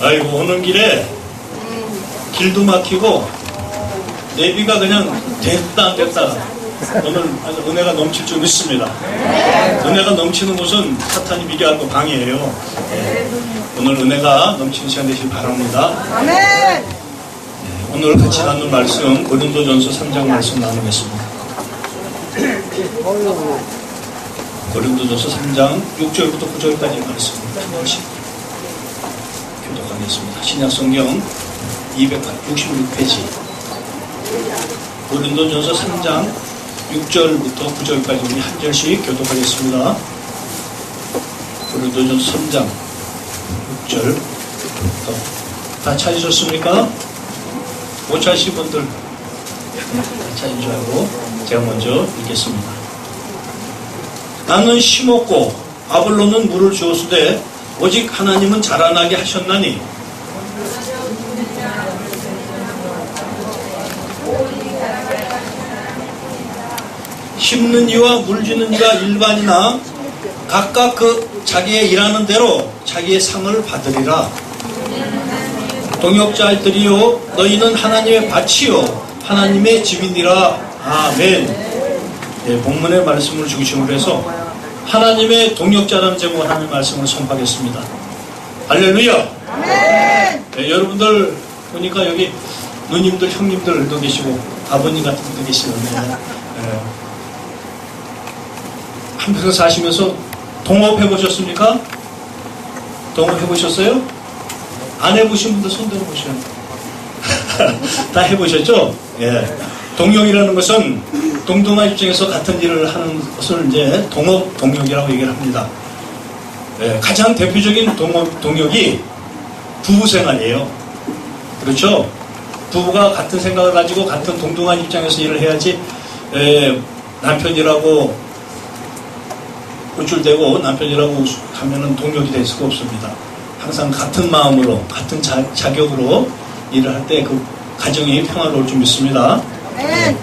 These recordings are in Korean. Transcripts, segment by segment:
아이고, 오는 길에 길도 막히고 내비가 그냥 됐다 안 됐다. 오늘 아주 은혜가 넘칠 줄 믿습니다. 은혜가 넘치는 곳은 사탄이 미개하고 방해해요. 오늘 은혜가 넘치는 시간 되시길 바랍니다. 아멘. 오늘 같이 나눌 말씀 고린도전서 3장 말씀 나누겠습니다. 고린도전서 3장 6절부터 9절까지 말씀입니다. 한 번씩 교독하겠습니다. 신약성경 266페이지 고린도전서 3장 6절부터 9절까지 우리 한 절씩 교독하겠습니다. 고린도전서 3장 6절부터 다 찾으셨습니까? 못 찾으신 분들 찾은 줄 알고 제가 먼저 읽겠습니다. 나는 심었고 아볼로는 물을 주었으되 오직 하나님은 자라나게 하셨나니 심는 이와 물 주는 이가 일반이나 각각 그 자기의 일하는 대로 자기의 상을 받으리라. 동역자들이요 너희는 하나님의 밭이요 하나님의 집이니라. 아멘. 네, 본문의 말씀을 중심으로 해서 하나님의 동역자라는 제목으로 하나님의 말씀을 선포하겠습니다. 할렐루야. 아멘. 네, 여러분들 보니까 여기 누님들 형님들도 계시고 아버님 같은 분도 계시는데 네. 한평생 사시면서 동업 해보셨습니까? 동업 해보셨어요? 안 해보신 분들 손 들어보셔요. 다 해보셨죠? 예. 동역이라는 것은 동등한 입장에서 같은 일을 하는 것을 이제 동업, 동역이라고 얘기를 합니다. 예. 가장 대표적인 동역이 부부 생활이에요. 그렇죠? 부부가 같은 생각을 가지고 같은 동등한 입장에서 일을 해야지 남편이라고 우쭐대고 남편이라고 하면은 동역이 될 수가 없습니다. 항상 같은 마음으로 같은 자격으로 일을 할 때 그 가정이 평화로울 줄 믿습니다. 네.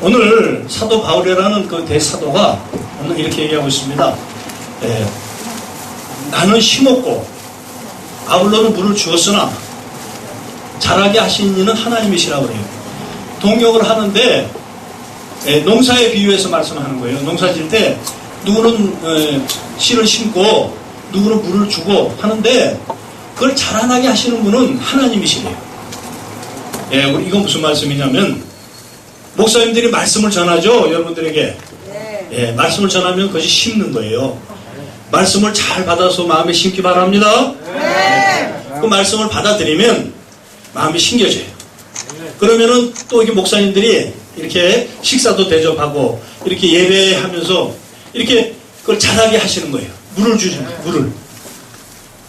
오늘 사도 바울이라는 그 대사도가 오늘 이렇게 얘기하고 있습니다. 나는 심었고 아볼로는 물을 주었으나 자라게 하신 이는 하나님이시라고 그래요. 동역을 하는데 농사에 비유해서 말씀하는 거예요. 농사 질 때 누구는 씨를 심고 누구는 물을 주고 하는데 그걸 자라나게 하시는 분은 하나님이시래요. 이건 무슨 말씀이냐면 목사님들이 말씀을 전하죠. 여러분들에게. 말씀을 전하면 그것이 심는 거예요. 말씀을 잘 받아서 마음에 심기 바랍니다. 그 말씀을 받아들이면 마음이 심겨져요. 그러면은 또 이게 목사님들이 이렇게 식사도 대접하고 이렇게 예배하면서 이렇게 그걸 잘하게 하시는 거예요. 물을 주시는 거예요. 물을.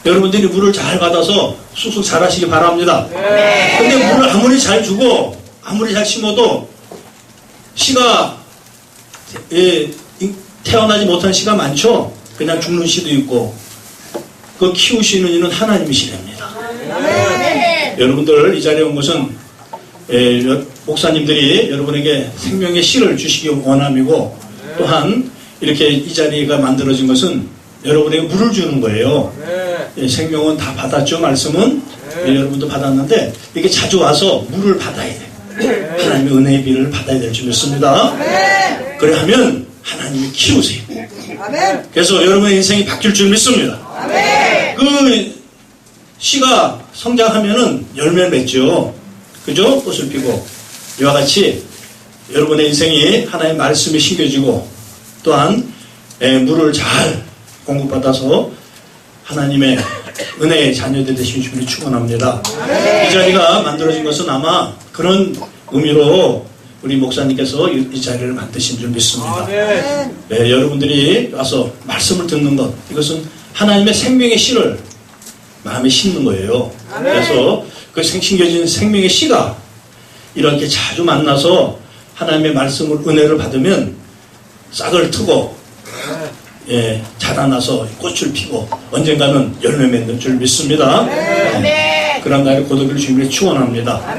여러분들이 물을 잘 받아서 쑥쑥 잘하시기 바랍니다. 근데 물을 아무리 잘 주고 아무리 잘 심어도 씨가 태어나지 못한 씨가 많죠. 그냥 죽는 씨도 있고 그 키우시는 이는 하나님이시랍니다. 여러분들 이 자리에 온 것은 목사님들이 여러분에게 생명의 씨를 주시기 원함이고 또한 이렇게 이 자리가 만들어진 것은 여러분에게 물을 주는 거예요. 생명은 다 받았죠. 말씀은 여러분도 받았는데 이렇게 자주 와서 물을 받아야 돼요. 하나님의 은혜의 비를 받아야 될 줄 믿습니다. 그래 하면 하나님이 키우세요. 그래서 여러분의 인생이 바뀔 줄 믿습니다. 그 씨가 성장하면은 열매를 맺죠. 그죠? 꽃을 피고 이와 같이 여러분의 인생이 하나님의 말씀이 심겨지고 또한 물을 잘 공급받아서 하나님의 은혜의 자녀들 되신 주님을 축원합니다. 이 자리가 만들어진 것은 아마 그런 의미로 우리 목사님께서 이 자리를 만드신 줄 믿습니다. 여러분들이 와서 말씀을 듣는 것 이것은 하나님의 생명의 씨를 마음에 심는 거예요. 그래서 그 심겨진 생명의 씨가 이렇게 자주 만나서 하나님의 말씀을 은혜를 받으면 싹을 트고 자라나서 꽃을 피고 언젠가는 열매 맺는 줄 믿습니다. 그런 날에 고독일 주님을 축원합니다.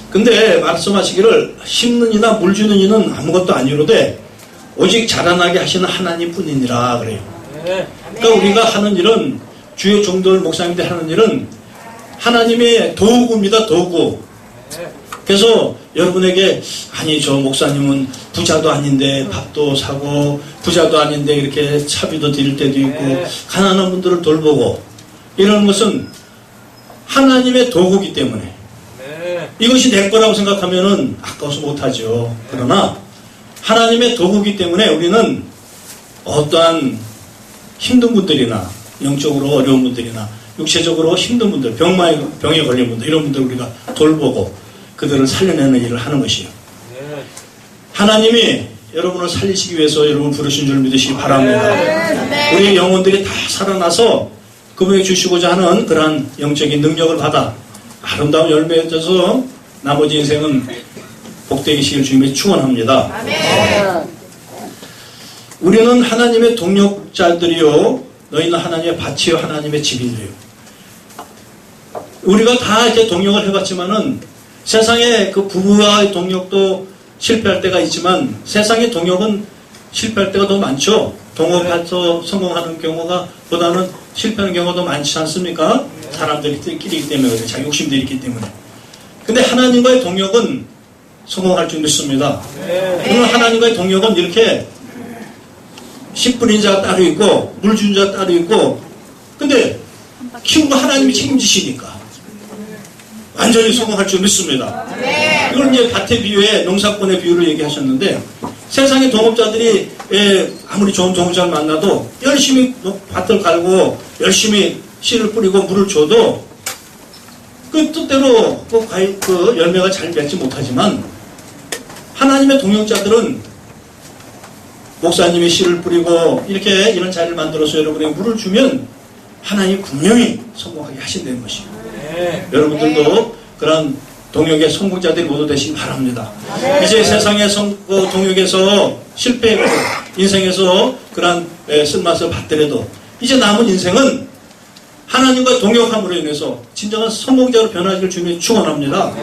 근데 말씀하시기를 심는 이나 물 주는 이는 아무것도 아니로되 오직 자라나게 하시는 하나님 뿐이니라 그래요. 그러니까 우리가 하는 일은 주의 종들 목사님들이 하는 일은 하나님의 도구입니다. 도구. 그래서 여러분에게 아니 저 목사님은 부자도 아닌데 밥도 사고 부자도 아닌데 이렇게 차비도 드릴 때도 있고 가난한 분들을 돌보고 이런 것은 하나님의 도구이기 때문에 이것이 내 거라고 생각하면은 아까워서 못하죠. 그러나 하나님의 도구이기 때문에 우리는 어떠한 힘든 분들이나 영적으로 어려운 분들이나 육체적으로 힘든 분들, 병에 걸린 분들 이런 분들 우리가 돌보고 그들을 살려내는 일을 하는 것이에요. 하나님이 여러분을 살리시기 위해서 여러분 부르신 줄 믿으시기 바랍니다. 우리의 영혼들이 다 살아나서 그분이 주시고자 하는 그러한 영적인 능력을 받아 아름다운 열매에 져서 나머지 인생은 복되기시길 주님이 축원합니다. 우리는 하나님의 동력자들이요 너희는 하나님의 밭이요 하나님의 집이래요. 우리가 다 이렇게 동력을 해봤지만은 세상에 그 부부와의 동력도 실패할 때가 있지만 세상의 동력은 실패할 때가 더 많죠. 동업해서 성공하는 경우가 보다는 실패하는 경우가 더 많지 않습니까? 사람들끼리 때문에 그래요. 자기 욕심들이 있기 때문에. 근데 하나님과의 동력은 성공할 줄 믿습니다. 오늘 하나님과의 동력은 이렇게 씨 뿌린 자가 따로 있고 물 준 자가 따로 있고 근데 키우고 하나님이 책임지시니까 완전히 성공할 줄 믿습니다. 이걸 이제 밭의 비유에 농사꾼의 비유를 얘기하셨는데 세상의 동업자들이 아무리 좋은 동업자를 만나도 열심히 밭을 갈고 열심히 씨를 뿌리고 물을 줘도 그 뜻대로 그 열매가 잘 맺지 못하지만 하나님의 동역자들은 목사님이 씨를 뿌리고 이렇게 이런 자리를 만들어서 여러분에게 물을 주면 하나님이 분명히 성공하게 하신다는 것이에요. 여러분들도 그런 동역의 성공자들이 모두 되시기 바랍니다. 이제 세상의 동역에서 실패했고 인생에서 그런 쓴맛을 봤더라도 이제 남은 인생은 하나님과 동역함으로 인해서 진정한 성공자로 변화하기를 주님이 축원합니다.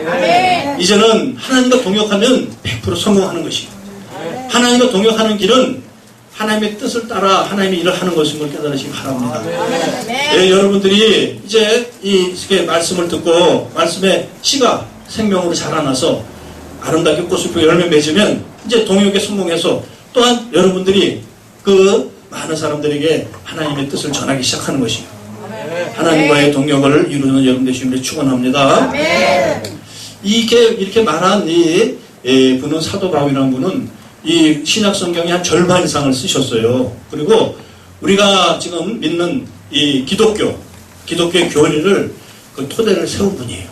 이제는 하나님과 동역하면 100% 성공하는 것이에요. 하나님과 동역하는 길은 하나님의 뜻을 따라 하나님의 일을 하는 것임을 깨달으시기 바랍니다. 여러분들이 이제 이 말씀을 듣고 말씀의 씨가 생명으로 자라나서 아름답게 꽃을 피고 열매 맺으면 이제 동역에 성공해서 또한 여러분들이 그 많은 사람들에게 하나님의 뜻을 전하기 시작하는 것이에요. 하나님과의 동역을 이루는 여러분들 주님을 축원합니다. 이렇게 말한 이 분은 사도 바울이라는 분은 이 신약 성경의 한 절반 이상을 쓰셨어요. 그리고 우리가 지금 믿는 이 기독교의 교리를 그 토대를 세운 분이에요.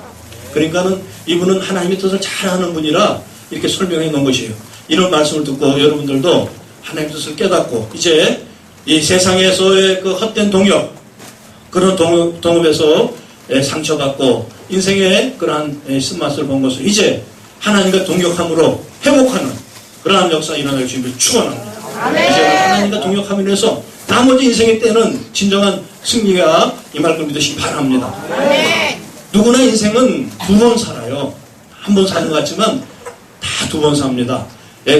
그러니까는 이분은 하나님의 뜻을 잘 아는 분이라 이렇게 설명해 놓은 것이에요. 이런 말씀을 듣고 여러분들도 하나님의 뜻을 깨닫고 이제 이 세상에서의 그 헛된 동역 그런 동업에서 상처받고 인생의 그러한 쓴맛을 본 것을 이제 하나님과 동역함으로 회복하는 그러한 역사 일어날 주님을 축원합니다. 이제 하나님과 동역함으로 해서 나머지 인생의 때는 진정한 승리가 임할 걸 믿으시기 바랍니다. 누구나 인생은 2번 살아요. 한 번 사는 것 같지만 다 2번 삽니다.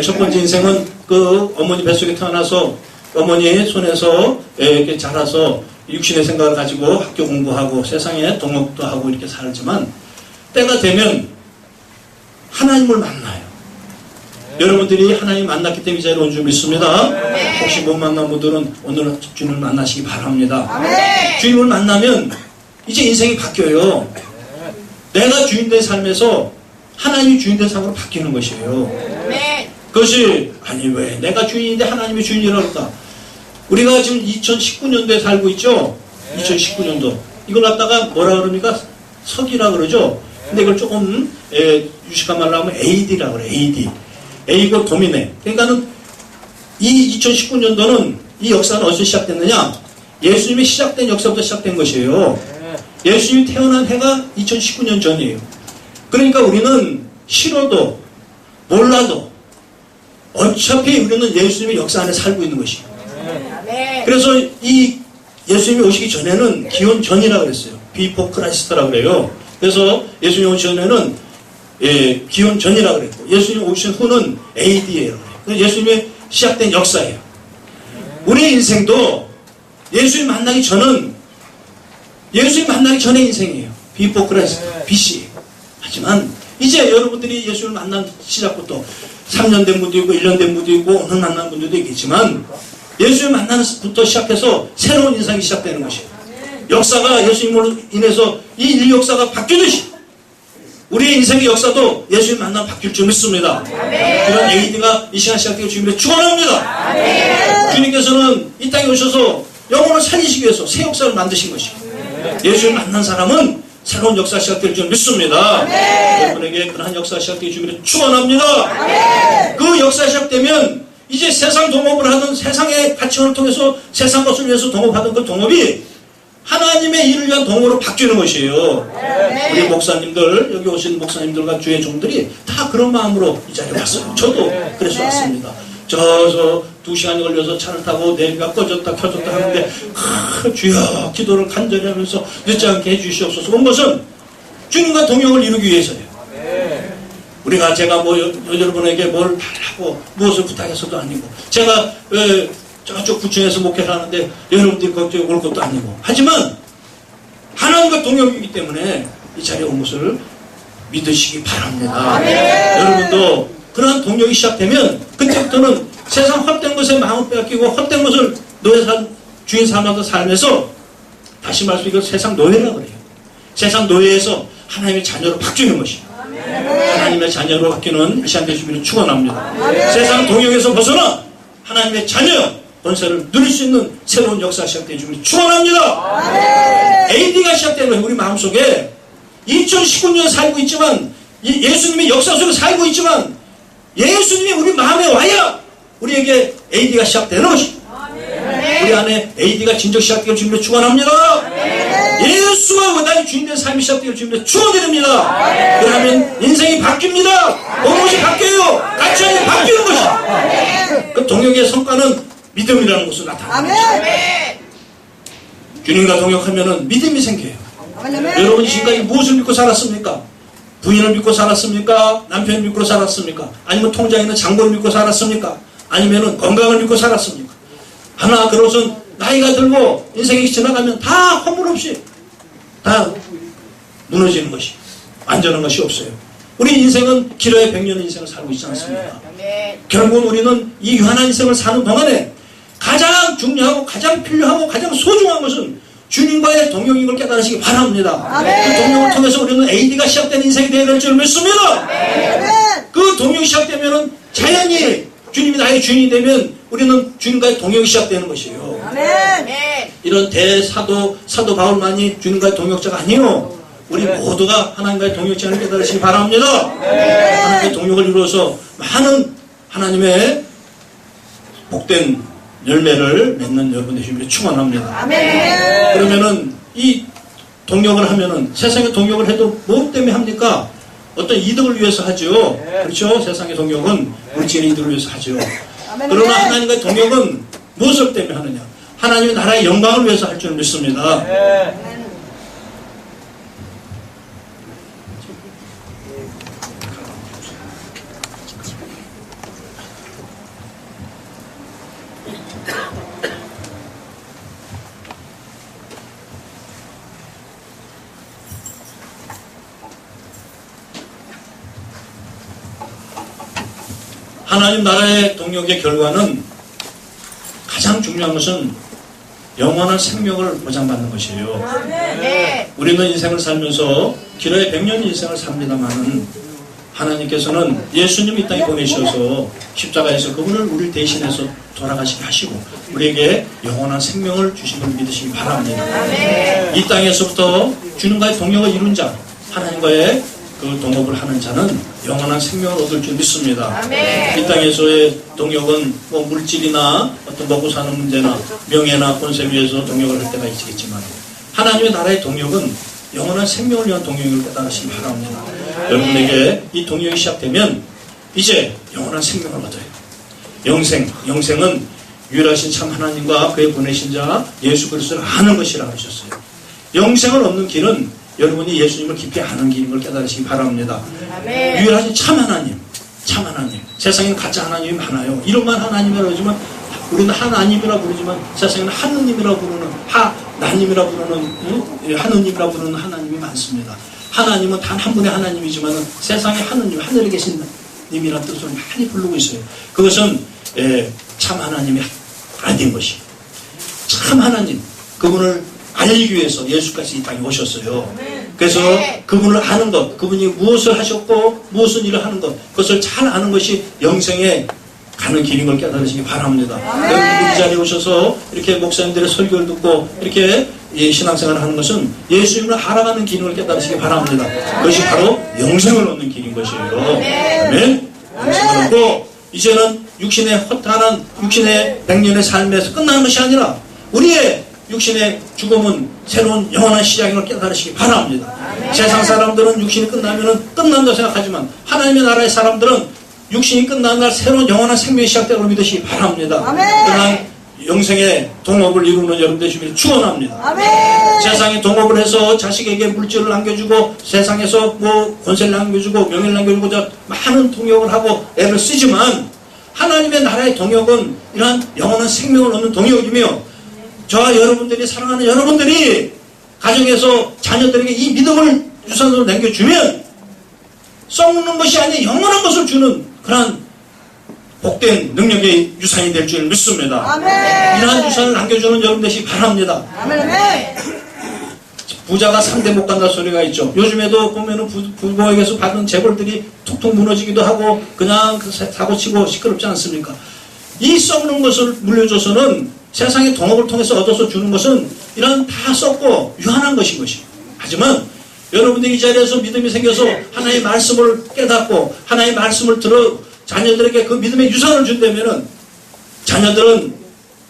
첫 번째 인생은 그 어머니 뱃속에 태어나서 어머니의 손에서 이렇게 자라서 육신의 생각을 가지고 학교 공부하고 세상에 동업도 하고 이렇게 살지만 때가 되면 하나님을 만나요. 여러분들이 하나님 만났기 때문에 이 자리에 온 줄 믿습니다. 혹시 못 만난 분들은 오늘 주님을 만나시기 바랍니다. 주님을 만나면 이제 인생이 바뀌어요. 내가 주인된 삶에서 하나님이 주인된 삶으로 바뀌는 것이에요. 그것이 아니 왜 내가 주인인데 하나님이 주인이라고 할까? 우리가 지금 2019년도에 살고 있죠. 2019년도 이걸 갖다가 뭐라 그럽니까? 서기라 그러죠. 근데 이걸 조금 유식한 말로 하면 AD라 그래. A고 도미네. 그러니까는 이 2019년도는 이 역사는 어디서 시작됐느냐? 예수님이 시작된 역사부터 시작된 것이에요. 예수님이 태어난 해가 2019년 전이에요. 그러니까 우리는 싫어도 몰라도 어차피 우리는 예수님의 역사 안에 살고 있는 것이에요. 그래서 이 예수님이 오시기 전에는 기원 전이라고 그랬어요. 비포 크라이스트라고 그래요. 그래서 예수님이 오시기 전에는 기원 전이라고 그랬고 예수님이 오신 후는 AD예요. 예수님의 시작된 역사예요. 우리의 인생도 예수님 만나기 전은 예수님 만나기 전의 인생이에요. 비포 크라이스트, BC. 하지만 이제 여러분들이 예수를 만난 시작부터 3년 된 분도 있고 1년 된 분도 있고 오늘 만난 분들도 있겠지만 예수를 만나는 부터 시작해서 새로운 인생이 시작되는 것이에요. 역사가 예수님으로 인해서 이 인류 역사가 바뀌듯이 우리의 인생의 역사도 예수님 만나면 바뀔 줄 믿습니다. 이런 AD가 이 시간 시작되고 주님의 축원합니다. 주님께서는 이 땅에 오셔서 영혼을 살리시기 위해서 새 역사를 만드신 것이에요. 예수를 만난 사람은 새로운 역사 시작될 줄 믿습니다. 여러분에게 그러한 역사 시작되기 주님을 축원합니다. 그 역사 시작되면 이제 세상 동업을 하던 세상의 가치관을 통해서 세상 것을 위해서 동업하던 그 동업이 하나님의 일을 위한 동업으로 바뀌는 것이에요. 우리 목사님들, 여기 오신 목사님들과 주의 종들이 다 그런 마음으로 이 자리에 왔어요. 저도 그래서 왔습니다. 저 2시간이 걸려서 차를 타고 내비가 꺼졌다 켜졌다 하는데 주여 기도를 간절히 하면서 늦지 않게 해주시옵소서. 온 것은 주님과 동역을 이루기 위해서예요. 우리가 제가 뭐 여러분에게 뭘 바라고 무엇을 부탁해서도 아니고 제가 저쪽 구청에서 목회를 하는데 여러분들이 거기 올 것도 아니고 하지만 하나님과 동역이기 때문에 이 자리에 온 것을 믿으시기 바랍니다. 여러분도 그러한 동역이 시작되면 그때부터는 세상 헛된 것에 마음을 빼앗기고 헛된 것을 주인 삼아서 살면서 다시 말해서 이걸 세상 노예라고 그래요. 세상 노예에서 하나님의 자녀로 바뀌는 것이에요. 하나님의 자녀로 바뀌는 이 시간 되시기를 축원합니다. 세상 동역에서 벗어나 하나님의 자녀 권세를 누릴 수 있는 새로운 역사가 시작되는 주님을 축원합니다. AD가 시작되는 거예요. 우리 마음속에 2019년 살고 있지만 예수님의 역사 속에 살고 있지만 예수님이 우리 마음에 와야 우리에게 AD가 시작되는 것입니다. 우리 안에 AD가 진정 시작되길 주님을 축원합니다. 예수가 원하는 주인된 삶이 시작되길 주님을 축원드립니다. 그러면 인생이 바뀝니다. 모든 것이 바뀌어요. 가치관이 바뀌는 것이죠. 그 동역의 성과는 믿음이라는 것을 나타납니다. 주님과 동역하면 믿음이 생겨요. 여러분 지금까지 무엇을 믿고 살았습니까? 부인을 믿고 살았습니까? 남편을 믿고 살았습니까? 아니면 통장에 있는 장본을 믿고 살았습니까? 아니면 건강을 믿고 살았습니까? 하나 그것은 나이가 들고 인생이 지나가면 다 허물 없이 다 무너지는 것이 완전한 것이 없어요. 우리 인생은 길어야 100년의 인생을 살고 있지 않습니까? 결국은 우리는 이 유한한 인생을 사는 동안에 가장 중요하고 가장 필요하고 가장 소중한 것은 주님과의 동역인 걸 깨달으시기 바랍니다. 그 동역을 통해서 우리는 AD가 시작된 인생이 되어야 될 줄 믿습니다. 그 동역이 시작되면 자연히 주님이 나의 주인이 되면 우리는 주님과의 동역이 시작되는 것이에요. 이런 사도 바울만이 주님과의 동역자가 아니요. 우리 모두가 하나님과의 동역자를 깨달으시기 바랍니다. 하나님과의 동역을 이루어서 많은 하나님의 복된 열매를 맺는 여러분 되시기를 축원합니다. 그러면은 이 동역을 하면은 세상의 동역을 해도 뭐 때문에 합니까? 어떤 이득을 위해서 하죠. 그렇죠? 세상의 동역은 물질의 이득을 위해서 하죠. 그러나 하나님과의 동역은 무엇을 때문에 하느냐? 하나님의 나라의 영광을 위해서 할 줄 믿습니다. 하나님 나라의 동역의 결과는 가장 중요한 것은 영원한 생명을 보장받는 것이에요. 우리는 인생을 살면서 길어야 100년 인생을 삽니다만 하나님께서는 예수님 이 땅에 보내셔서 십자가에서 그분을 우리를 대신해서 돌아가시게 하시고 우리에게 영원한 생명을 주신 걸 믿으시기 바랍니다. 이 땅에서부터 주님과의 동역을 이룬 자, 하나님과의 그 동업을 하는 자는 영원한 생명을 얻을 줄 믿습니다. 이 땅에서의 동역은 뭐 물질이나 어떤 먹고 사는 문제나 명예나 권세 위해서 동역을 할 때가 있겠지만 하나님의 나라의 동역은 영원한 생명을 위한 동역을 깨달으시기 바랍니다. 여러분에게 이 동역이 시작되면 이제 영원한 생명을 얻어요. 영생은 유일하신 참 하나님과 그의 보내신 자 예수 그리스도를 아는 것이라고 하셨어요. 영생을 얻는 길은 여러분이 예수님을 깊이 아는 길인 걸 깨달으시기 바랍니다. 유일하신 참 하나님. 세상에는 가짜 하나님이 많아요. 이름만 하나님이라고 하지만 우리는 하나님이라 부르지만 세상에는 하느님이라 부르는 하나님이라 부르는 하느님이라 부르는 하나님이 많습니다. 하나님은 단 한 분의 하나님이지만 세상에 하느님, 하늘에 계신 님이라는 뜻으로 많이 부르고 있어요. 그것은 참 하나님이 아닌 것이 참 하나님, 그분을 알기 위해서 예수까지 이 땅에 오셨어요. 그래서 그분을 아는 것, 그분이 무엇을 하셨고 무슨 일을 하는 것, 그것을 잘 아는 것이 영생에 가는 길인 걸 깨달으시기 바랍니다. 여러분들이 이 자리에 오셔서 이렇게 목사님들의 설교를 듣고 이렇게 신앙생활을 하는 것은 예수님을 알아가는 길인 걸 깨달으시기 바랍니다. 그것이 바로 영생을 얻는 길인 것이에요. 아멘. 영생을 얻고 이제는 육신의 허탄한 육신의 100년의 삶에서 끝나는 것이 아니라 우리의 육신의 죽음은 새로운 영원한 시작인 걸 깨달으시기 바랍니다. 세상 사람들은 육신이 끝나면 끝난다고 생각하지만 하나님의 나라의 사람들은 육신이 끝난 날 새로운 영원한 생명이 시작되고 믿으시기 바랍니다. 그러한 영생의 동업을 이루는 여러분 되시길 축원합니다. 세상에 동업을 해서 자식에게 물질을 남겨주고 세상에서 뭐 권세를 남겨주고 명예를 남겨주고자 많은 동역을 하고 애를 쓰지만 하나님의 나라의 동역은 이러한 영원한 생명을 얻는 동역이며 저와 여러분들이 사랑하는 여러분들이 가정에서 자녀들에게 이 믿음을 유산으로 남겨주면 썩는 것이 아니라 영원한 것을 주는 그러한 복된 능력의 유산이 될 줄 믿습니다. 이러한 유산을 남겨주는 여러분 되시기 바랍니다. 부자가 3대 못 간다 소리가 있죠. 요즘에도 보면은 부모에게서 받은 재벌들이 툭툭 무너지기도 하고 그냥 사고치고 시끄럽지 않습니까? 이 썩는 것을 물려줘서는 세상의 동업을 통해서 얻어서 주는 것은 이런 다 썩고 유한한 것인 것이에요. 하지만 여러분들이 이 자리에서 믿음이 생겨서 하나님의 말씀을 깨닫고 하나님의 말씀을 들어 자녀들에게 그 믿음의 유산을 준다면은 자녀들은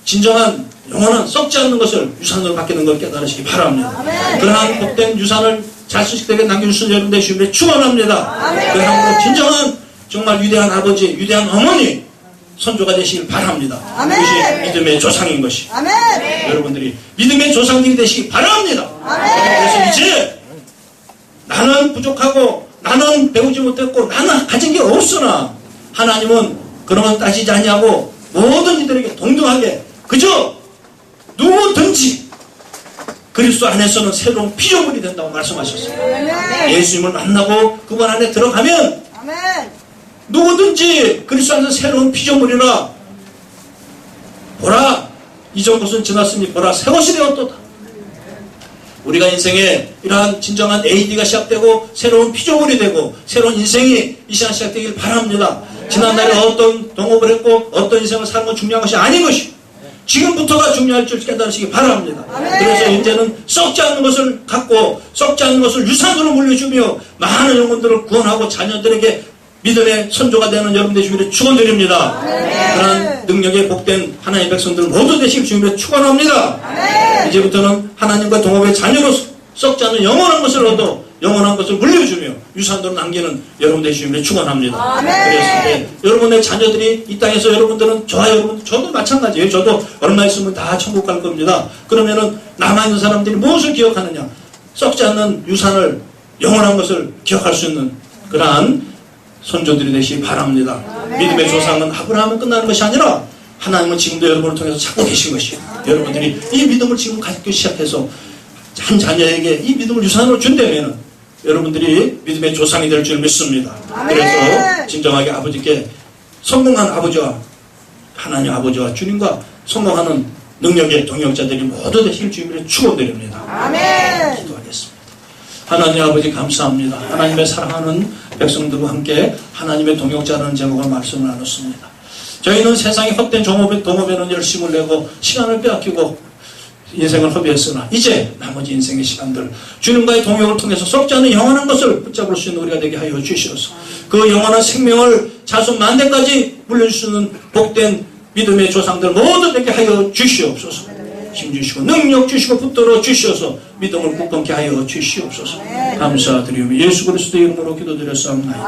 진정한 영원한 썩지 않는 것을 유산으로 받게 된 걸 깨달으시기 바랍니다. 그러한 복된 유산을 자식들에게 남겨주신 여러분 되시기를 축원합니다. 그러한 진정한 정말 위대한 아버지, 위대한 어머니 선조가 되시길 바랍니다. 그것이 믿음의 조상인 것이 여러분들이 믿음의 조상들이 되시기 바랍니다. 그래서 이제 나는 부족하고 나는 배우지 못했고 나는 가진 게 없으나 하나님은 그런 건 따지지 않냐고 모든 이들에게 동등하게 그저 누구든지 그리스도 안에서는 새로운 피조물이 된다고 말씀하셨어요. 예수님을 만나고 그분 안에 들어가면 누구든지 그리스도 안에서 새로운 피조물이라 보라 이전 것은 지났으니 보라 새 것이 되었도다. 우리가 인생에 이러한 진정한 AD가 시작되고 새로운 피조물이 되고 새로운 인생이 이 시간 시작되길 바랍니다. 지난날에 어떤 동업을 했고 어떤 인생을 사는 건 중요한 것이 아닌 것이 지금부터가 중요할 줄 깨달으시기 바랍니다. 그래서 이제는 썩지 않는 것을 갖고 썩지 않는 것을 유산으로 물려주며 많은 영혼들을 구원하고 자녀들에게 믿음의 선조가 되는 여러분 되시기를 축원드립니다. 그런 능력에 복된 하나님의 백성들 모두 되시길 주님으로 축원합니다. 이제부터는 하나님과 동업의 자녀로 썩지 않는 영원한 것을 얻어 영원한 것을 물려주며 유산으로 남기는 여러분 되시기를 축원합니다. 그랬을 때 여러분의 자녀들이 이 땅에서 여러분들은 저와 여러분 저도 마찬가지예요. 저도 얼마 있으면 다 천국 갈 겁니다. 그러면은 남아있는 사람들이 무엇을 기억하느냐? 썩지 않는 유산을 영원한 것을 기억할 수 있는 그러한 선조들이 되시기 바랍니다. 믿음의 조상은 아브라함은 끝나는 것이 아니라 하나님은 지금도 여러분을 통해서 찾고 계신 것이에요. 여러분들이 이 믿음을 지금 가지고 시작해서 한 자녀에게 이 믿음을 유산으로 준다면 여러분들이 믿음의 조상이 될 줄 믿습니다. 그래서 진정하게 아버지께 성공한 아버지와 하나님 아버지와 주님과 성공하는 능력의 동역자들이 모두 되실 주님을 축원드립니다. 기도하겠습니다. 하나님 아버지 감사합니다. 하나님의 사랑하는 백성들과 함께 하나님의 동역자라는 제목으로 말씀을 나눴습니다. 저희는 세상의 헛된 동업에는 열심을 내고 시간을 빼앗기고 인생을 허비했으나 이제 나머지 인생의 시간들 주님과의 동역을 통해서 썩지 않는 영원한 것을 붙잡을 수 있는 우리가 되게 하여 주시옵소서. 그 영원한 생명을 자손 만대까지 물려주시는 복된 믿음의 조상들 모두 되게 하여 주시옵소서. 힘 주시고 능력 주시고 붙들어 주시어서 믿음을 굳건케 하여 주시옵소서. 감사드리며 예수 그리스도의 이름으로 기도드렸사옵나이다.